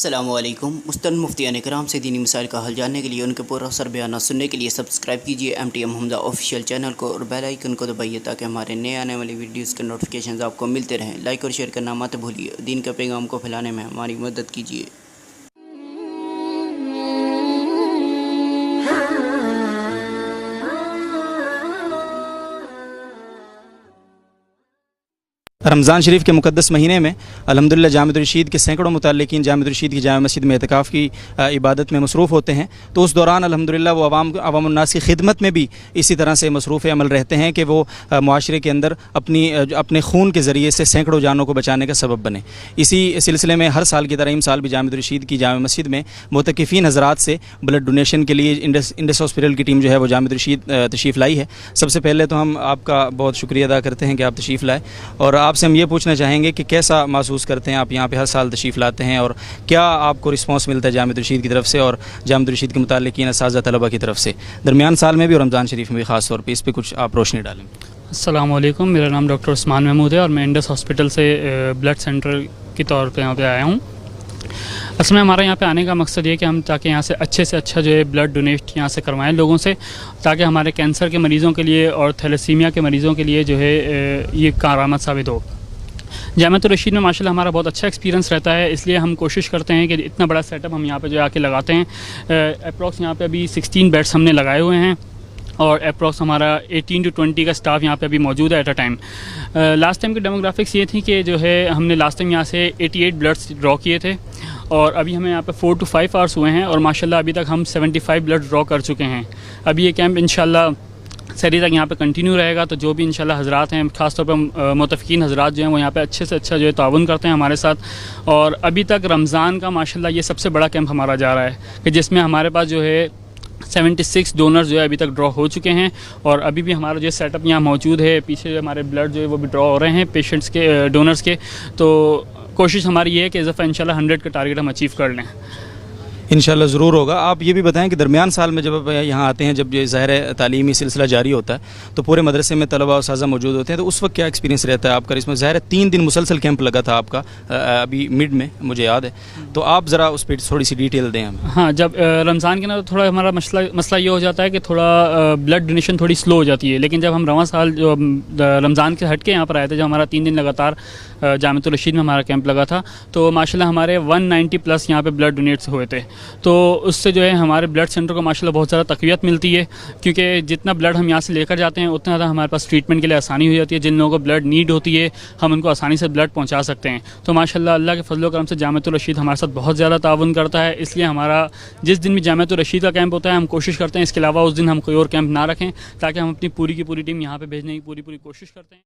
अस्सलामुअलैकुम। मुस्तन मुफ्तियान इकराम से दीनी मसाइल का हल जानने के लिए, उनके पुरअसर बयान सुनने के लिए सब्सक्राइब कीजिए MTM हमजा ऑफिशियल चैनल को और बेल आइकन को दबाइए ताकि हमारे नए आने वाली वीडियोस के नोटिफिकेशंस आपको मिलते रहें। लाइक और शेयर करना मत भूलिए। दीन का पैगाम को फैलाने में हमारी मदद कीजिए। रमज़ान शरीफ के मुक़द्दस महीने में अल्हम्दुलिल्लाह जामिअतुर रशीद के सैकड़ों मुतल्लिकीन जामिअतुर रशीद की जामे मस्जिद में एतिकाफ़ की इबादत में मसरूफ़ होते हैं। तो उस दौरान अल्हम्दुलिल्लाह वो अवामुन्नास की खिदमत में भी इसी तरह से मसरूफ़ अमल रहते हैं कि वो मुआशरे के अंदर अपने खून के ज़रिए से सैकड़ों जानों को बचाने का सबब बने। इसी सिलसिले में हर साल की तरह इस साल भी जामिअतुर रशीद की जामे मस्जिद में मुतक़िफ़ीन हज़रात से ब्लड डोनेशन के लिए इंडस हॉस्पिटल की टीम जो है वो जामिअतुर रशीद तशरीफ़ लाई है। सबसे पहले तो हम आपका बहुत शुक्रिया अदा करते हैं कि आप तशरीफ़ लाए, और आपसे हम ये पूछना चाहेंगे कि कैसा महसूस करते हैं आप यहाँ पे हर साल तशरीफ़ लाते हैं, और क्या आपको रिस्पांस मिलता है जामिअतुर रशीद की तरफ से और जामिअतुर रशीद के मुताल्लिकीन असातिज़ा तलबा की तरफ से दरमियान साल में भी और रमज़ान शरीफ में भी ख़ास तौर पे इस पर कुछ आप रोशनी डालें। अस्सलाम वालेकुम, मेरा नाम डॉक्टर उस्मान महमूद है और मैं इंडस हॉस्पिटल से ब्लड सेंटर के तौर पे यहाँ पे आया हूँ। असल में हमारे यहाँ पे आने का मकसद ये कि हम ताकि यहाँ से अच्छा जो है ब्लड डोनेट यहाँ से करवाएं लोगों से, ताकि हमारे कैंसर के मरीज़ों के लिए और थैलेसीमिया के मरीज़ों के लिए जो है ये कारआमद साबित हो। जामिअतुर रशीद में माशाल्लाह हमारा बहुत अच्छा एक्सपीरियंस रहता है, इसलिए हम कोशिश करते हैं कि इतना बड़ा सेटअप हम यहाँ पे जो आके लगाते हैं। अप्रॉक्स यहाँ पे अभी 16 बेड्स हमने लगाए हुए हैं और अप्रॉक्स हमारा 18 to 20 का स्टाफ यहाँ पे अभी मौजूद है at a time. Last time की डेमोग्राफिक्स ये थी कि जो है हमने लास्ट टाइम यहाँ से 88 ब्लड्स ड्रॉ किए थे और अभी हमें यहाँ पे 4 to 5 आवर्स हुए हैं और माशाल्लाह अभी तक हम 75 ब्लड ड्रॉ कर चुके हैं। अभी ये कैंप इंशाल्लाह सरी तक यहाँ पे कंटिन्यू रहेगा। तो जो भी इंशाल्लाह हज़रात हैं, ख़ासतौर पर मुतफ़िकीन हज़रात जो हैं वो यहाँ पे अच्छे से अच्छा जो है ताउन करते हैं हमारे साथ। और अभी तक रमज़ान का माशाल्लाह ये सबसे बड़ा कैंप हमारा जा रहा है कि जिसमें हमारे पास जो है 76 डोनर्स जो है अभी तक ड्रॉ हो चुके हैं और अभी भी हमारा जो सेटअप यहाँ मौजूद है। पीछे हमारे ब्लड जो है वो भी ड्रॉ हो रहे हैं पेशेंट्स के, डोनर्स के। तो कोशिश हमारी ये है कि इस दफ़ा इंशाल्लाह 100 का टारगेट हम अचीव कर लें। इंशाल्लाह ज़रूर होगा। आप ये भी बताएं कि दरमियान साल में जब आप यहाँ आते हैं, जब ये ज़ाहिर तालीमी सिलसिला जारी होता है तो पूरे मदरसे में तलबा और साज़ा मौजूद होते हैं, तो उस वक्त क्या एक्सपीरियंस रहता है आपका? इसमें ज़ाहिर 3 दिन मुसलसल कैंप लगा था आपका अभी मिड में, मुझे याद है, तो आप ज़रा उस पर थोड़ी सी डिटेल दें हमें। हाँ, जब रमज़ान के ना थोड़ा हमारा मसला ये हो जाता है कि थोड़ा ब्लड डोनेशन थोड़ी स्लो हो जाती है, लेकिन जब हम रवां साल जो रमज़ान के हट के यहाँ पर आए थे, जब हमारा 3 दिन लगातार जामिअतुर रशीद में हमारा कैंप लगा था, तो माशाल्लाह हमारे 190 प्लस यहाँ पे ब्लड डोनेट्स हुए थे। तो उससे जो है हमारे ब्लड सेंटर को माशाल्लाह बहुत ज़्यादा तक़वियत मिलती है, क्योंकि जितना ब्लड हम यहाँ से लेकर जाते हैं उतना ज़्यादा हमारे पास ट्रीटमेंट के लिए आसानी हो जाती है। जिन लोगों को ब्लड नीड होती है हम उनको आसानी से ब्लड पहुँचा सकते हैं। तो माशाल्लाह अल्लाह के फजल व करम से जामिअतुर रशीद हमारे साथ बहुत ज़्यादा ताउन करता है। इसलिए हमारा जिस दिन भी जामिअतुर रशीद का कैंप होता है हम कोशिश करते हैं इसके अलावा उस दिन हम कोई और कैंप ना रखें, ताकि हम अपनी पूरी की पूरी टीम यहाँ पर भेजने की पूरी कोशिश करते हैं।